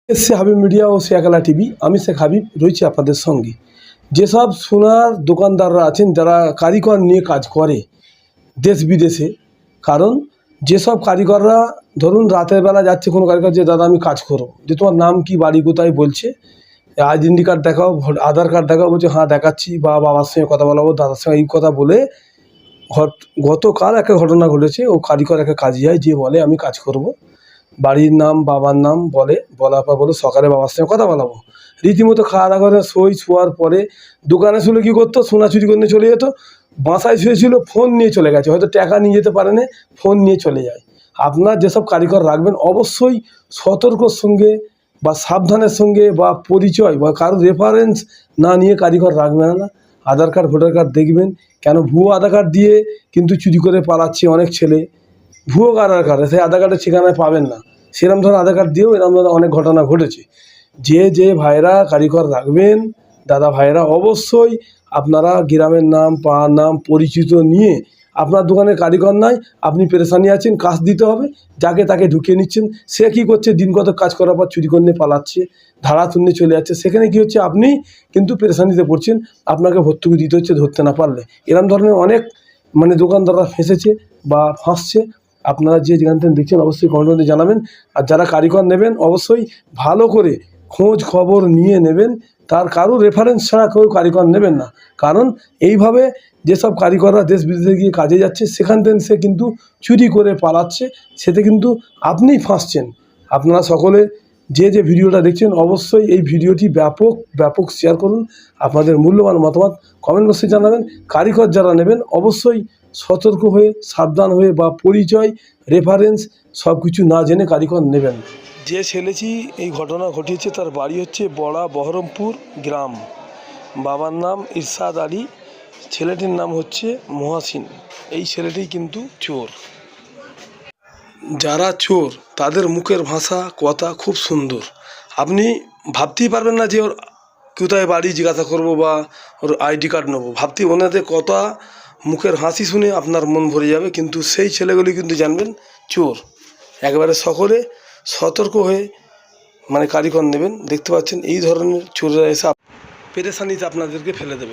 এসছে হাবিব মিডিয়া ও শেখালা টিভি। আমি শেখ হাবিব রয়েছি আপনাদের সঙ্গে। যেসব সোনার দোকানদাররা আছেন যারা কারিগর নিয়ে কাজ করে দেশ বিদেশে, কারণ যেসব কারিগররা ধরুন রাতের বেলা যাচ্ছে কোনো কারিগর, যে দাদা আমি কাজ করো, যে তোমার নাম কি, বাড়ি কোথায়, বলছে আইডেন্টি কার্ড দেখাও, আধার কার্ড দেখাও, বলছে হ্যাঁ দেখাচ্ছি, বা বাবার সঙ্গে কথা বলাবো, দাদার সঙ্গে এই কথা বলে গতকাল একটা ঘটনা ঘটেছে। ও কারিগর একটা কাজে যায়, যে বলে আমি কাজ করব, বাড়ির নাম বাবার নাম বলার পর বলে সকালে বাবার সঙ্গে কথা বলাবো। রীতিমতো খাওয়া দাওয়া করে শোয়ার পরে দোকানে শুলে কী করতো, সোনা চুরি করে চলে যেত। বাসায় শুয়েছিল, ফোন নিয়ে চলে গেছে, হয়তো টাকা নিয়ে যেতে পারে না, ফোন নিয়ে চলে যায়। আপনার যেসব কারিগর রাখবেন অবশ্যই সতর্কর সঙ্গে বা সাবধানের সঙ্গে বা পরিচয় বা কারোর রেফারেন্স না নিয়ে কারিগর রাখবেন না। আধার কার্ড ভোটার কার্ড দেখবেন, কেন ভুয়ো আধার কার্ড দিয়ে কিন্তু চুরি করে পালাচ্ছে অনেক ছেলে। ভুয়ো আধার কার্ড, সেই আধার কার্ডের ঠিকানায় পাবেন না, সেরকম ধরনের আধার কার্ড দিয়েও এরকম ধরনের অনেক ঘটনা ঘটেছে। যে ভাইরা কারিগর রাখবেন, দাদা ভাইরা, অবশ্যই আপনারা গ্রামের নাম, পাড়ার নাম, পরিচিত নিয়ে, আপনার দোকানে কারিগর নাই, আপনি পেরেশানি আছেন, কাজ দিতে হবে, যাকে তাকে ঢুকিয়ে নিচ্ছেন। সে কী করছে, দিন কত কাজ করার পর চুরি করে নিয়ে পালাচ্ছে, ধারা তুলে চলে যাচ্ছে। সেখানে কী হচ্ছে, আপনি কিন্তু পেরেশানিতে পড়ছেন, আপনাকে ভর্তুকি দিতে হচ্ছে ধরতে না পারলে। এরকম ধরনের অনেক দোকানদাররা ফেঁসেছে বা ফাঁসছে। আপনারা যে যেখান থেকে দেখছেন অবশ্যই কমেন্ট মধ্যে জানাবেন। আর যারা কারিগর নেবেন অবশ্যই ভালো করে খোঁজ খবর নিয়ে নেবেন। তার কারো রেফারেন্স ছাড়া কেউ কারিগর নেবেন না, কারণ এইভাবে যেসব কারিগররা দেশ বিদেশে গিয়ে কাজে যাচ্ছে, সেখান থেকে সে কিন্তু চুরি করে পালাচ্ছে, সেতে কিন্তু আপনিই ফাঁসছেন। আপনারা সকলে যে ভিডিওটা দেখছেন অবশ্যই এই ভিডিওটি ব্যাপক শেয়ার করুন। আপনাদের মূল্যবান মতামত কমেন্ট বক্সে জানাবেন। কারিগর যারা নেবেন অবশ্যই সতর্ক হয়ে, সাবধান হয়ে বা পরিচয়, রেফারেন্স সব কিছু না জেনে কারিগর নেবেন। যে ছেলেটি এই ঘটনা ঘটিয়েছে তার বাড়ি হচ্ছে বহরমপুর গ্রাম। বাবার নাম ইরশাদ আলী, ছেলেটির নাম হচ্ছে মহাসিন। এই ছেলেটি কিন্তু চোর। যারা চোর তাদের মুখের ভাষা কথা খুব সুন্দর, আপনি ভাবতেই পারবেন না যে ওর কোথায় বাড়ি জিজ্ঞাসা করবো বা ওর আইডি কার্ড নেবো। ওনাদের কথা, মুখের হাসি শুনে আপনার মন ভরে যাবে। কিন্তু সেই ছেলেগুলি কিন্তু জানবেন চোর। একবারে সকলে সতর্ক হয়ে কারিগর নেবেন। দেখতে পাচ্ছেন এই ধরনের চোরেরা এসে পেরেশানিতে আপনাদেরকে ফেলে দেবে।